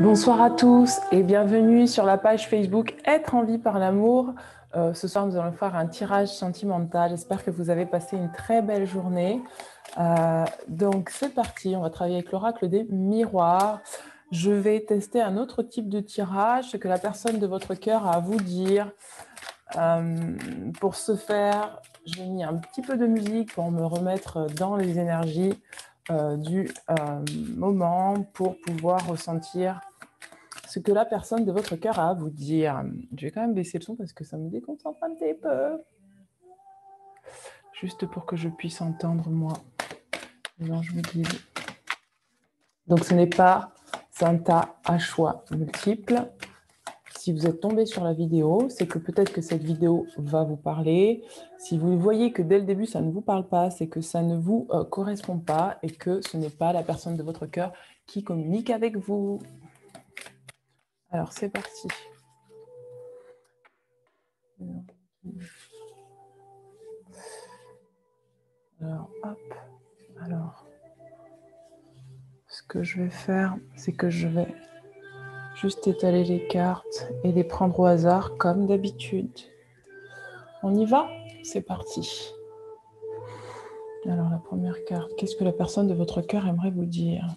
Bonsoir à tous et bienvenue sur la page Facebook Être en vie par l'amour. Ce soir, nous allons faire un tirage sentimental. J'espère que vous avez passé une très belle journée. Donc, c'est parti. On va travailler avec l'oracle des miroirs. Je vais tester un autre type de tirage, ce que la personne de votre cœur a à vous dire. Pour ce faire, j'ai mis un petit peu de musique pour me remettre dans les énergies du moment pour pouvoir ressentir ce que la personne de votre cœur a à vous dire. Je vais quand même baisser le son parce que ça me déconcentre un petit peu. Juste pour que je puisse entendre, moi, les anges me disent. Donc, ce n'est pas un tas à choix multiples. Si vous êtes tombé sur la vidéo, c'est que peut-être que cette vidéo va vous parler. Si vous voyez que dès le début, ça ne vous parle pas, c'est que ça ne vous correspond pas et que ce n'est pas la personne de votre cœur qui communique avec vous. Alors, c'est parti. Alors, hop. Alors, ce que je vais faire, c'est que je vais juste étaler les cartes et les prendre au hasard, comme d'habitude. On y va? C'est parti. Alors, la première carte, qu'est-ce que la personne de votre cœur aimerait vous dire?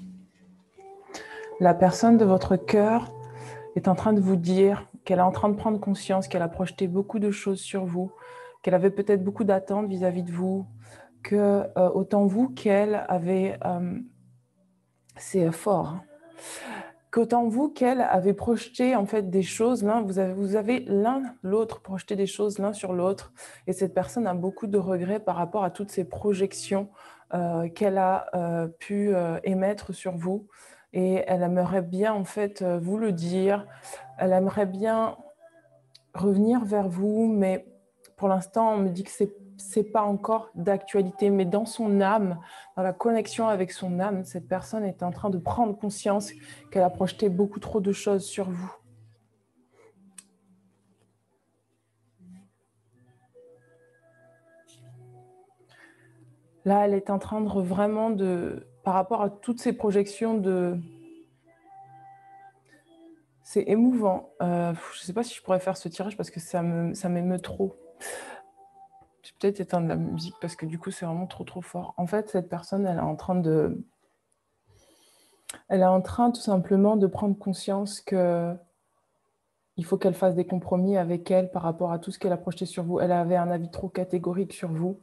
La personne de votre cœur est en train de vous dire qu'elle est en train de prendre conscience qu'elle a projeté beaucoup de choses sur vous, qu'elle avait peut-être beaucoup d'attentes vis-à-vis de vous, que autant vous qu'elle avait... c'est fort, hein, qu'autant vous qu'elle avait projeté en fait des choses, vous avez l'un l'autre projeté des choses l'un sur l'autre, et cette personne a beaucoup de regrets par rapport à toutes ces projections qu'elle a pu émettre sur vous, et elle aimerait bien en fait vous le dire, elle aimerait bien revenir vers vous, mais pour l'instant on me dit que c'est pas encore d'actualité, mais dans son âme, dans la connexion avec son âme, cette personne est en train de prendre conscience qu'elle a projeté beaucoup trop de choses sur vous. Là, elle est en train de vraiment par rapport à toutes ces projections c'est émouvant. Je ne sais pas si je pourrais faire ce tirage parce que ça m'émeut trop. Je vais peut-être éteindre la musique parce que du coup, c'est vraiment trop fort. En fait, cette personne, elle est en train tout simplement de prendre conscience que il faut qu'elle fasse des compromis avec elle par rapport à tout ce qu'elle a projeté sur vous. Elle avait un avis trop catégorique sur vous.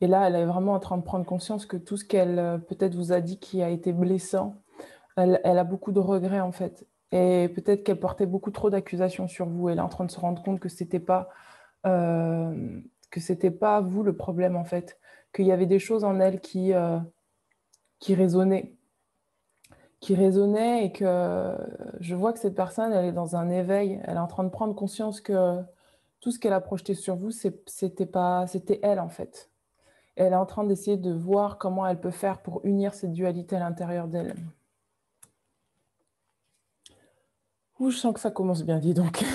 Et là, elle est vraiment en train de prendre conscience que tout ce qu'elle peut-être vous a dit qui a été blessant, elle a beaucoup de regrets en fait. Et peut-être qu'elle portait beaucoup trop d'accusations sur vous. Elle est en train de se rendre compte que c'était pas vous le problème en fait. Qu'il y avait des choses en elle qui résonnaient et que je vois que cette personne, elle est dans un éveil, elle est en train de prendre conscience que tout ce qu'elle a projeté sur vous, c'était elle en fait. Et elle est en train d'essayer de voir comment elle peut faire pour unir cette dualité à l'intérieur d'elle. Ouh, je sens que ça commence bien, dis donc.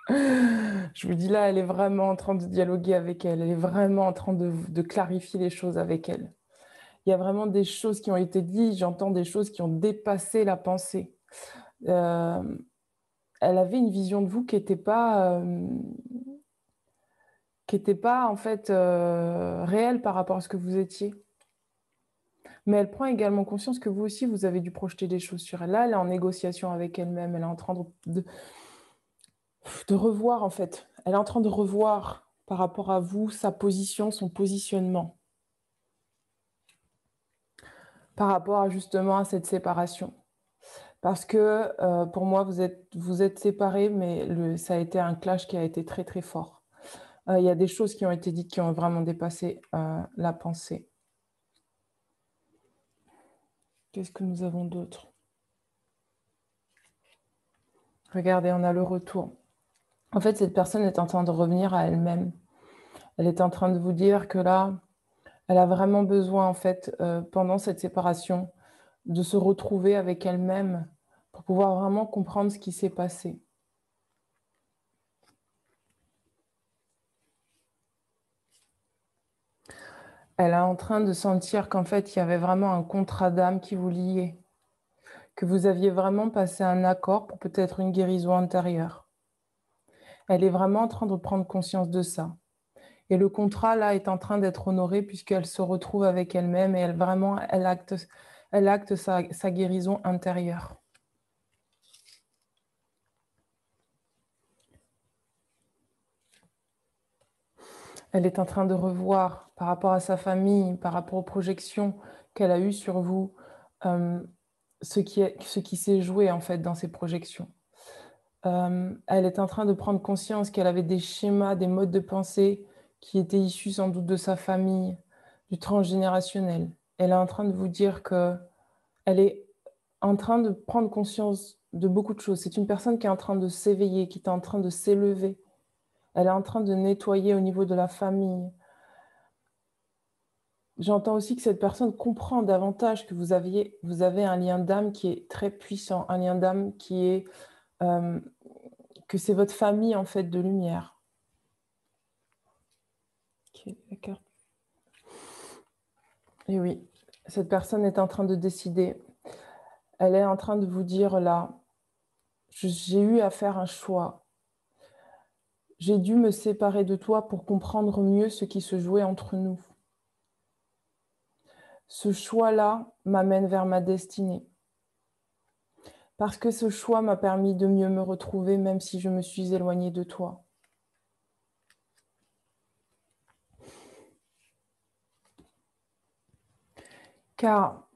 Je vous dis là, elle est vraiment en train de dialoguer avec elle, elle est vraiment en train de clarifier les choses avec elle. Il y a vraiment des choses qui ont été dites, j'entends des choses qui ont dépassé la pensée. Elle avait une vision de vous qui n'était pas en fait réelle par rapport à ce que vous étiez. Mais elle prend également conscience que vous aussi, vous avez dû projeter des choses sur elle. Là, elle est en négociation avec elle-même, elle est en train de revoir en fait. Elle est en train de revoir par rapport à vous sa position, son positionnement. Par rapport justement à cette séparation. Parce que pour moi, vous êtes séparés, mais ça a été un clash qui a été très fort. Il y a des choses qui ont été dites qui ont vraiment dépassé la pensée. Qu'est-ce que nous avons d'autre? Regardez, on a le retour. En fait, cette personne est en train de revenir à elle-même. Elle est en train de vous dire que là, elle a vraiment besoin, en fait, pendant cette séparation, de se retrouver avec elle-même pour pouvoir vraiment comprendre ce qui s'est passé. Elle est en train de sentir qu'en fait, il y avait vraiment un contrat d'âme qui vous liait. que vous aviez vraiment passé un accord pour peut-être une guérison intérieure. Elle est vraiment en train de prendre conscience de ça. Et le contrat, là, est en train d'être honoré puisqu'elle se retrouve avec elle-même et elle acte sa guérison intérieure. Elle est en train de revoir par rapport à sa famille, par rapport aux projections qu'elle a eues sur vous, ce qui s'est joué en fait dans ces projections. Elle est en train de prendre conscience qu'elle avait des schémas, des modes de pensée qui étaient issus sans doute de sa famille, du transgénérationnel. Elle est en train de vous dire que elle est en train de prendre conscience de beaucoup de choses. C'est une personne qui est en train de s'éveiller, qui est en train de s'élever. Elle est en train de nettoyer au niveau de la famille. J'entends aussi que cette personne comprend davantage que vous avez un lien d'âme qui est très puissant, un lien d'âme qui est que c'est votre famille en fait de lumière. Ok, d'accord. Et oui, cette personne est en train de décider. Elle est en train de vous dire là, j'ai eu à faire un choix. J'ai dû me séparer de toi pour comprendre mieux ce qui se jouait entre nous. Ce choix-là m'amène vers ma destinée. Parce que ce choix m'a permis de mieux me retrouver même si je me suis éloignée de toi. Car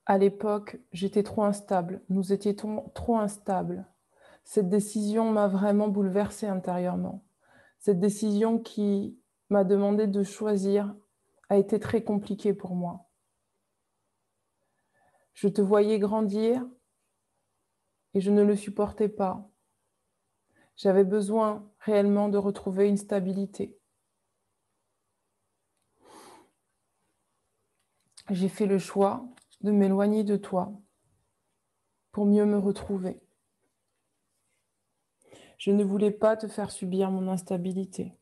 à l'époque, j'étais trop instable. Nous étions trop instables. Cette décision m'a vraiment bouleversée intérieurement. Cette décision qui m'a demandé de choisir a été très compliquée pour moi. Je te voyais grandir et je ne le supportais pas. J'avais besoin réellement de retrouver une stabilité. J'ai fait le choix de m'éloigner de toi pour mieux me retrouver. Je ne voulais pas te faire subir mon instabilité.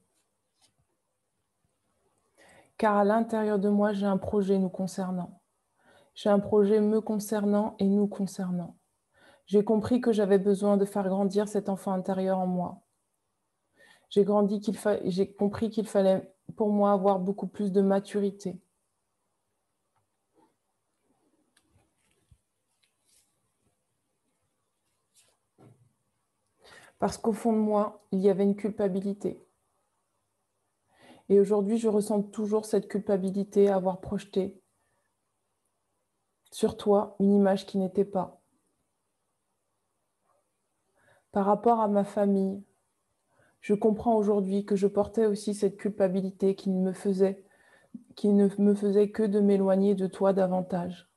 Car à l'intérieur de moi, j'ai un projet nous concernant. J'ai un projet me concernant et nous concernant. J'ai compris que j'avais besoin de faire grandir cet enfant intérieur en moi. J'ai compris qu'il fallait pour moi avoir beaucoup plus de maturité. Parce qu'au fond de moi, il y avait une culpabilité. Et aujourd'hui, je ressens toujours cette culpabilité à avoir projeté sur toi une image qui n'était pas. Par rapport à ma famille, je comprends aujourd'hui que je portais aussi cette culpabilité qui ne me faisait que de m'éloigner de toi davantage.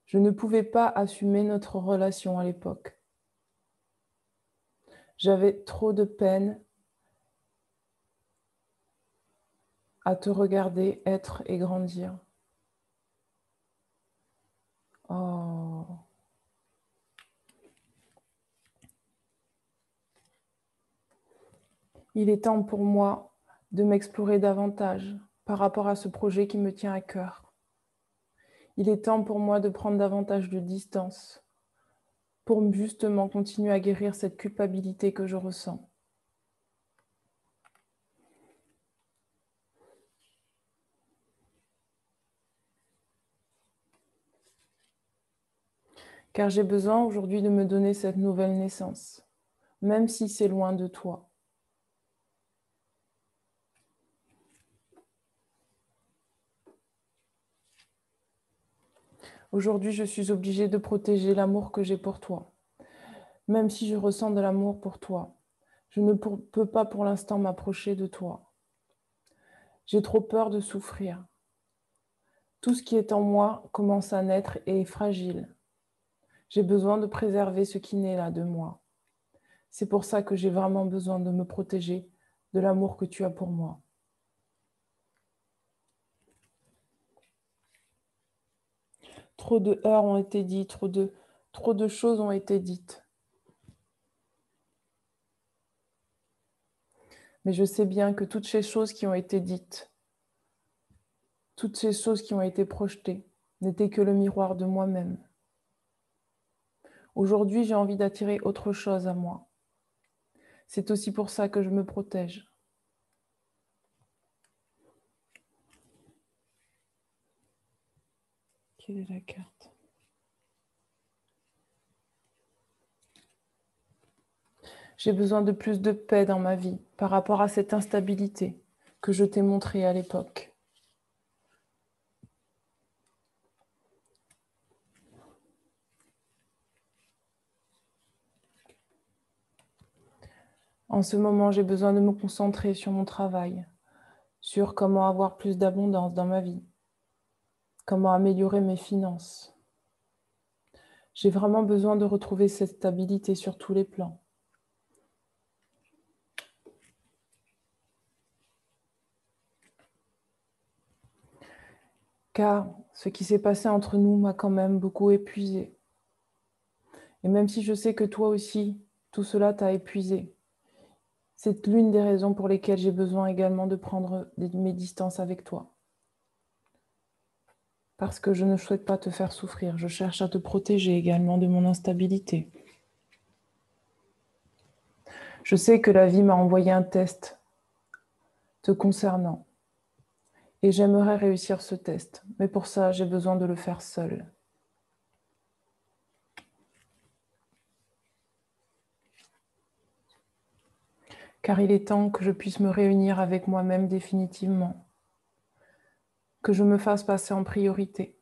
Je ne pouvais pas assumer notre relation à l'époque. J'avais trop de peine à te regarder être et grandir. Oh. Il est temps pour moi de m'explorer davantage par rapport à ce projet qui me tient à cœur. Il est temps pour moi de prendre davantage de distance pour justement continuer à guérir cette culpabilité que je ressens. Car j'ai besoin aujourd'hui de me donner cette nouvelle naissance, même si c'est loin de toi. Aujourd'hui, je suis obligée de protéger l'amour que j'ai pour toi. Même si je ressens de l'amour pour toi, je ne peux pas pour l'instant m'approcher de toi. J'ai trop peur de souffrir. Tout ce qui est en moi commence à naître et est fragile. J'ai besoin de préserver ce qui naît là de moi. C'est pour ça que j'ai vraiment besoin de me protéger de l'amour que tu as pour moi. Trop de heurts ont été dites, trop de choses ont été dites. Mais je sais bien que toutes ces choses qui ont été dites, toutes ces choses qui ont été projetées, n'était que le miroir de moi-même. Aujourd'hui, j'ai envie d'attirer autre chose à moi. C'est aussi pour ça que je me protège. Quelle est la carte? J'ai besoin de plus de paix dans ma vie par rapport à cette instabilité que je t'ai montrée à l'époque. En ce moment, j'ai besoin de me concentrer sur mon travail, sur comment avoir plus d'abondance dans ma vie, comment améliorer mes finances. J'ai vraiment besoin de retrouver cette stabilité sur tous les plans. Car ce qui s'est passé entre nous m'a quand même beaucoup épuisée. Et même si je sais que toi aussi, tout cela t'a épuisé, c'est l'une des raisons pour lesquelles j'ai besoin également de prendre mes distances avec toi. Parce que je ne souhaite pas te faire souffrir, je cherche à te protéger également de mon instabilité. Je sais que la vie m'a envoyé un test te concernant et j'aimerais réussir ce test, mais pour ça, j'ai besoin de le faire seule. Car il est temps que je puisse me réunir avec moi-même définitivement, que je me fasse passer en priorité.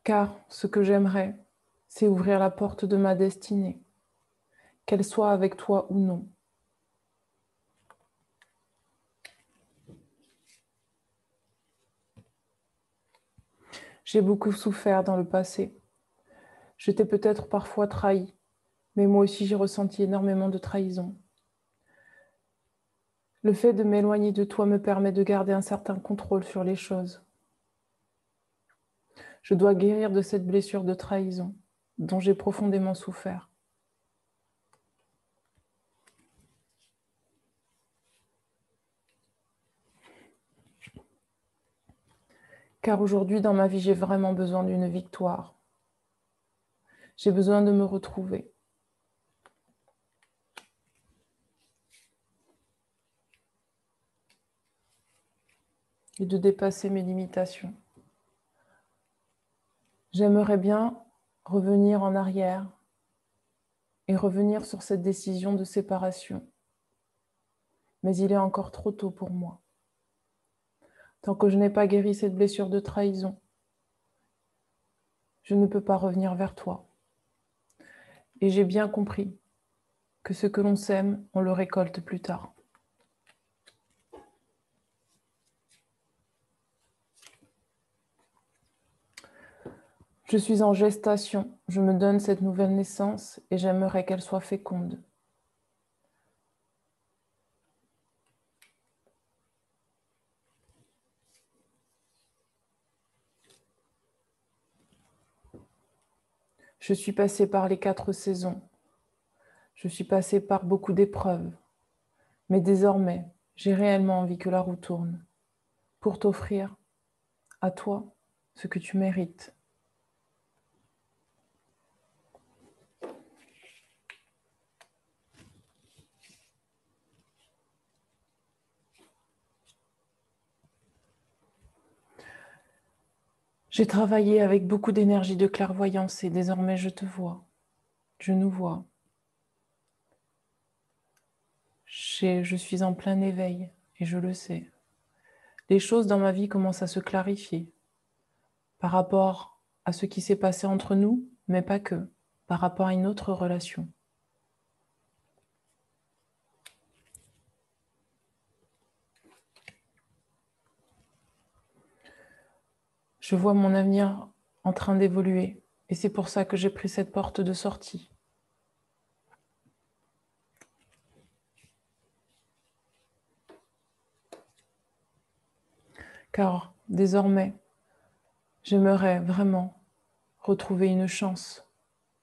Car ce que j'aimerais, c'est ouvrir la porte de ma destinée, qu'elle soit avec toi ou non. J'ai beaucoup souffert dans le passé. Je t'ai peut-être parfois trahi, mais moi aussi j'ai ressenti énormément de trahison. Le fait de m'éloigner de toi me permet de garder un certain contrôle sur les choses. Je dois guérir de cette blessure de trahison dont j'ai profondément souffert. Car aujourd'hui, dans ma vie, j'ai vraiment besoin d'une victoire. J'ai besoin de me retrouver. Et de dépasser mes limitations. J'aimerais bien revenir en arrière et revenir sur cette décision de séparation. Mais il est encore trop tôt pour moi. Tant que je n'ai pas guéri cette blessure de trahison, je ne peux pas revenir vers toi. Et j'ai bien compris que ce que l'on sème, on le récolte plus tard. Je suis en gestation, je me donne cette nouvelle naissance et j'aimerais qu'elle soit féconde. Je suis passée par les 4 saisons. Je suis passée par beaucoup d'épreuves. Mais désormais, j'ai réellement envie que la roue tourne pour t'offrir à toi ce que tu mérites. J'ai travaillé avec beaucoup d'énergie de clairvoyance et désormais je te vois. Je nous vois. Je suis en plein éveil et je le sais. Les choses dans ma vie commencent à se clarifier par rapport à ce qui s'est passé entre nous, mais pas que, par rapport à une autre relation. Je vois mon avenir en train d'évoluer et c'est pour ça que j'ai pris cette porte de sortie. Car désormais, j'aimerais vraiment retrouver une chance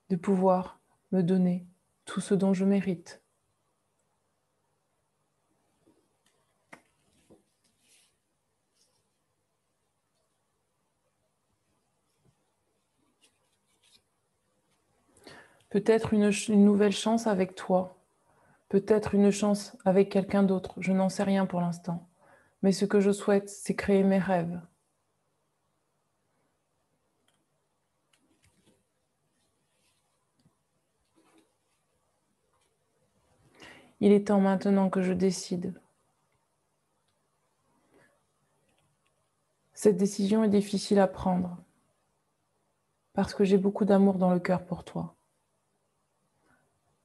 de pouvoir me donner tout ce dont je mérite. Peut-être une nouvelle chance avec toi. Peut-être une chance avec quelqu'un d'autre. Je n'en sais rien pour l'instant. Mais ce que je souhaite, c'est créer mes rêves. Il est temps maintenant que je décide. Cette décision est difficile à prendre parce que j'ai beaucoup d'amour dans le cœur pour toi.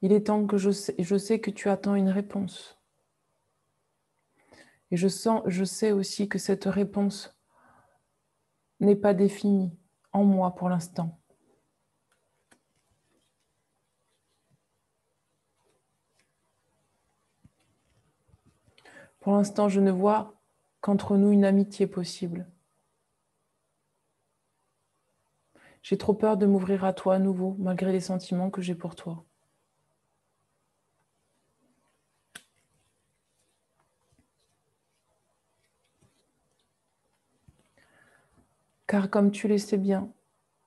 Il est temps que je sais que tu attends une réponse. Et je sais aussi que cette réponse n'est pas définie en moi pour l'instant. Pour l'instant, je ne vois qu'entre nous une amitié possible. J'ai trop peur de m'ouvrir à toi à nouveau, malgré les sentiments que j'ai pour toi. Car comme tu le sais bien,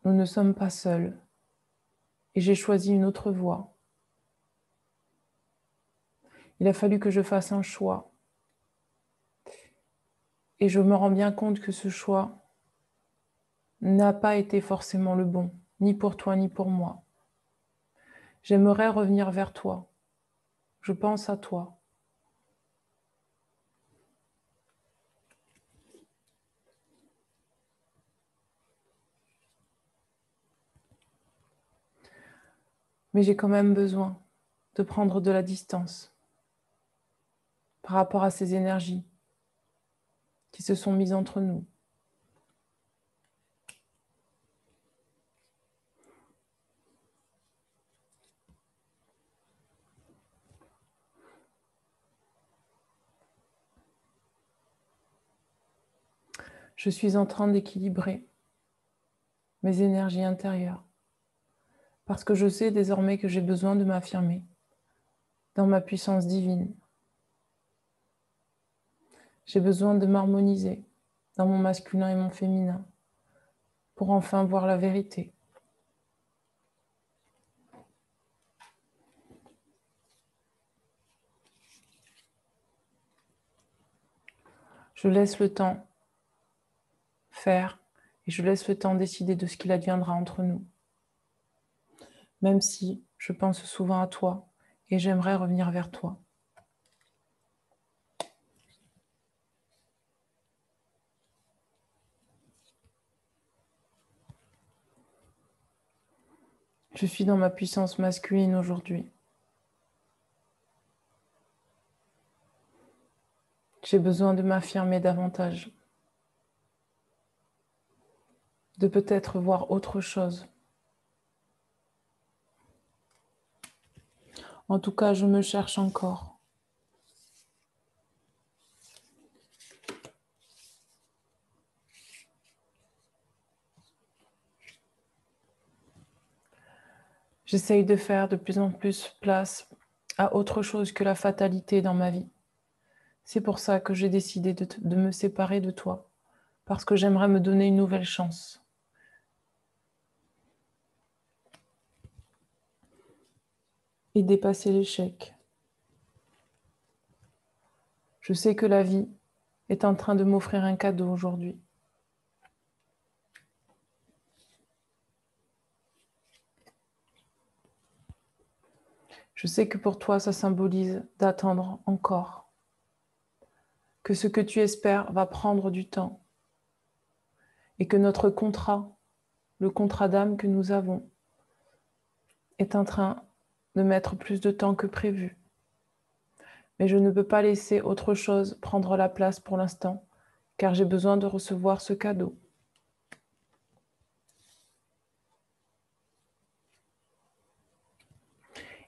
nous ne sommes pas seuls. Et j'ai choisi une autre voie. Il a fallu que je fasse un choix. Et je me rends bien compte que ce choix n'a pas été forcément le bon, ni pour toi, ni pour moi. J'aimerais revenir vers toi. Je pense à toi. Mais j'ai quand même besoin de prendre de la distance par rapport à ces énergies qui se sont mises entre nous. Je suis en train d'équilibrer mes énergies intérieures parce que je sais désormais que j'ai besoin de m'affirmer dans ma puissance divine. J'ai besoin de m'harmoniser dans mon masculin et mon féminin pour enfin voir la vérité. Je laisse le temps faire et je laisse le temps décider de ce qu'il adviendra entre nous. Même si je pense souvent à toi et j'aimerais revenir vers toi. Je suis dans ma puissance masculine aujourd'hui. J'ai besoin de m'affirmer davantage, de peut-être voir autre chose. En tout cas, je me cherche encore. J'essaye de faire de plus en plus place à autre chose que la fatalité dans ma vie. C'est pour ça que j'ai décidé de me séparer de toi, parce que j'aimerais me donner une nouvelle chance. Et dépasser l'échec. Je sais que la vie est en train de m'offrir un cadeau aujourd'hui. Je sais que pour toi, ça symbolise d'attendre encore, que ce que tu espères va prendre du temps et que notre contrat, le contrat d'âme que nous avons, est en train de mettre plus de temps que prévu. Mais je ne peux pas laisser autre chose prendre la place pour l'instant, car j'ai besoin de recevoir ce cadeau.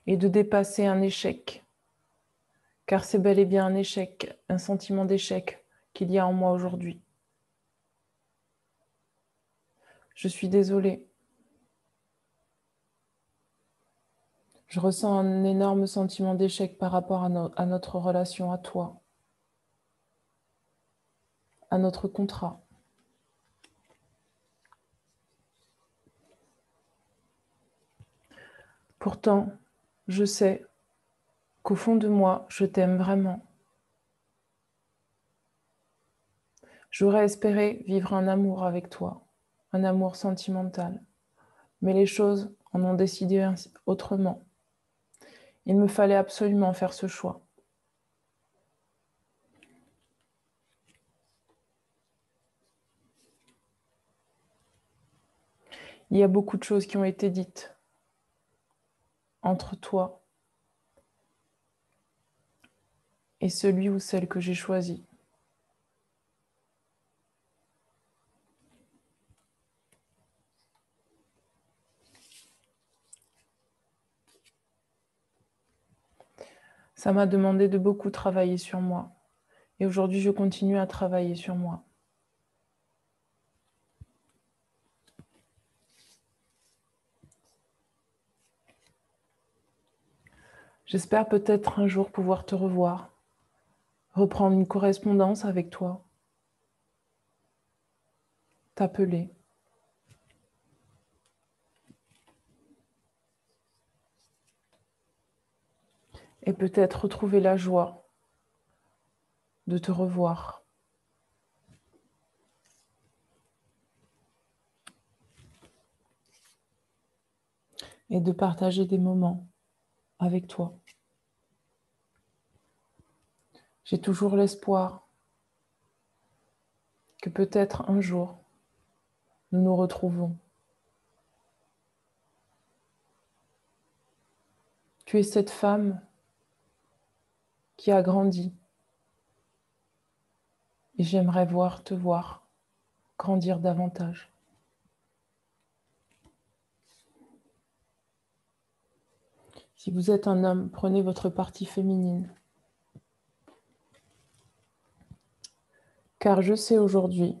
Et de dépasser un échec, car c'est bel et bien un échec, un sentiment d'échec qu'il y a en moi aujourd'hui. Je suis désolée. Je ressens un énorme sentiment d'échec par rapport à notre relation à toi, à notre contrat. Pourtant, je sais qu'au fond de moi, je t'aime vraiment. J'aurais espéré vivre un amour avec toi, un amour sentimental. Mais les choses en ont décidé autrement. Il me fallait absolument faire ce choix. Il y a beaucoup de choses qui ont été dites entre toi et celui ou celle que j'ai choisi. Ça m'a demandé de beaucoup travailler sur moi. Et aujourd'hui, je continue à travailler sur moi. J'espère peut-être un jour pouvoir te revoir, reprendre une correspondance avec toi, t'appeler. Et peut-être retrouver la joie de te revoir. Et de partager des moments avec toi. J'ai toujours l'espoir que peut-être un jour, nous nous retrouvons. Tu es cette femme qui a grandi et j'aimerais te voir grandir davantage. Si vous êtes un homme, prenez votre partie féminine. Car je sais aujourd'hui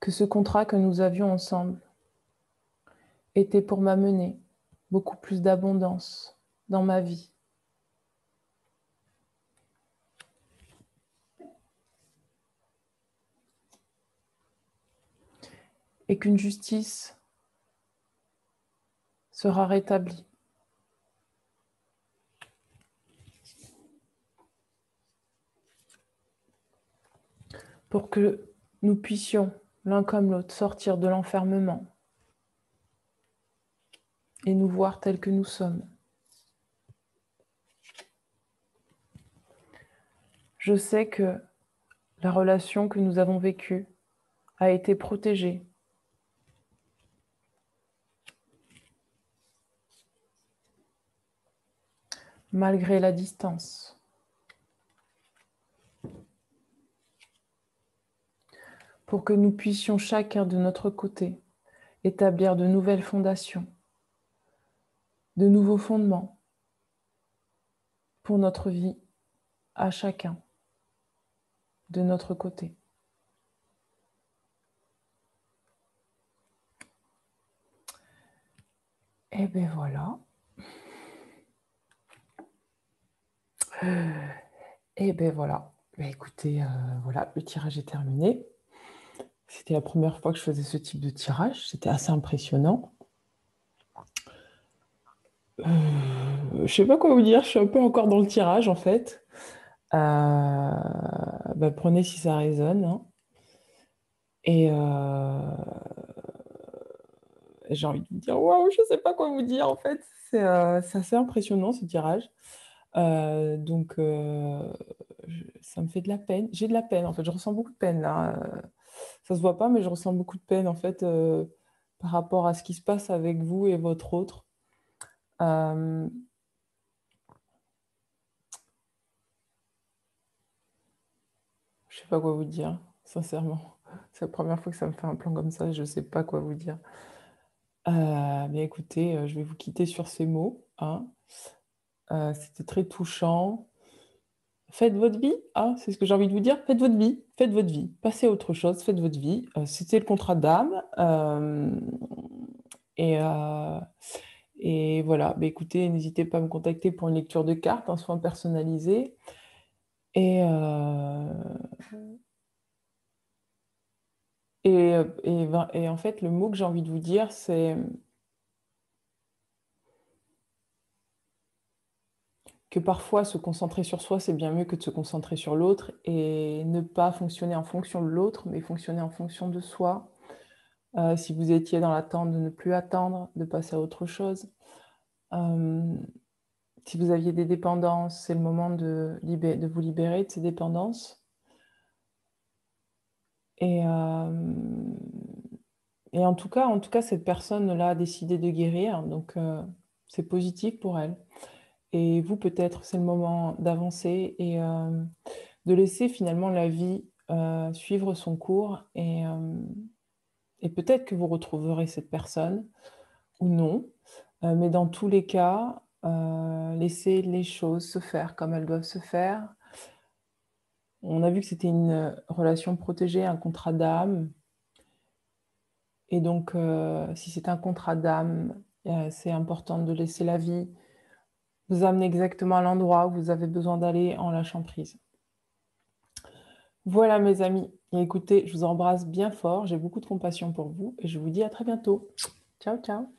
que ce contrat que nous avions ensemble était pour m'amener beaucoup plus d'abondance dans ma vie. Et qu'une justice sera rétablie. Pour que nous puissions, l'un comme l'autre, sortir de l'enfermement et nous voir tels que nous sommes. Je sais que la relation que nous avons vécue a été protégée. Malgré la distance. Pour que nous puissions chacun de notre côté établir de nouvelles fondations, de nouveaux fondements pour notre vie à chacun de notre côté. Et bien voilà. Et ben voilà. Ben écoutez, voilà, le tirage est terminé. C'était la première fois que je faisais ce type de tirage. C'était assez impressionnant. Je sais pas quoi vous dire. Je suis un peu encore dans le tirage en fait. Ben, prenez si ça résonne, hein. Et j'ai envie de vous dire, waouh, je sais pas quoi vous dire en fait. C'est assez impressionnant ce tirage. Donc, ça me fait de la peine. J'ai de la peine, en fait. Je ressens beaucoup de peine, là. Ça se voit pas, mais je ressens beaucoup de peine, en fait, par rapport à ce qui se passe avec vous et votre autre. Euh, je sais pas quoi vous dire, sincèrement. C'est la première fois que ça me fait un plan comme ça, je sais pas quoi vous dire. Mais écoutez, je vais vous quitter sur ces mots, hein. C'était très touchant. Faites votre vie, ah, c'est ce que j'ai envie de vous dire. Faites votre vie, passez à autre chose, faites votre vie. C'était le contrat d'âme. Et, euh, et voilà, bah, écoutez, n'hésitez pas à me contacter pour une lecture de cartes, un soin personnalisé. Et, euh, et en fait, le mot que j'ai envie de vous dire, c'est que parfois se concentrer sur soi, c'est bien mieux que de se concentrer sur l'autre et ne pas fonctionner en fonction de l'autre, mais fonctionner en fonction de soi. Si vous étiez dans l'attente, de ne plus attendre, de passer à autre chose. Si vous aviez des dépendances, c'est le moment de vous libérer de ces dépendances. Et en tout cas, cette personne-là a décidé de guérir, donc c'est positif pour elle. Et vous, peut-être, c'est le moment d'avancer et de laisser finalement la vie suivre son cours. Et peut-être que vous retrouverez cette personne ou non. Mais dans tous les cas, laissez les choses se faire comme elles doivent se faire. On a vu que c'était une relation protégée, un contrat d'âme. Et donc, si c'est un contrat d'âme, c'est important de laisser la vie vous amener exactement à l'endroit où vous avez besoin d'aller en lâchant prise. Voilà mes amis, et écoutez, je vous embrasse bien fort, j'ai beaucoup de compassion pour vous et je vous dis à très bientôt. Ciao, ciao.